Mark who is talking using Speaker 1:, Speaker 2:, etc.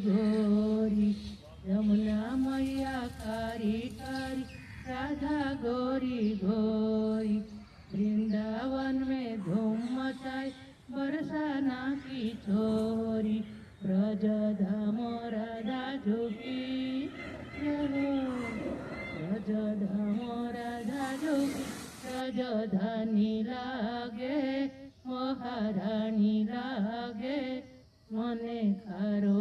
Speaker 1: गोरी यमुना मैया कारी कारी राधा गोरी गोरी। वृंदावन में धूम मचाए बरसाना की छोरी। ब्रज धामो राधा झुकी ब्रज धामो राधा झुकी। राजधानी लागे महारानी लागे मने खारो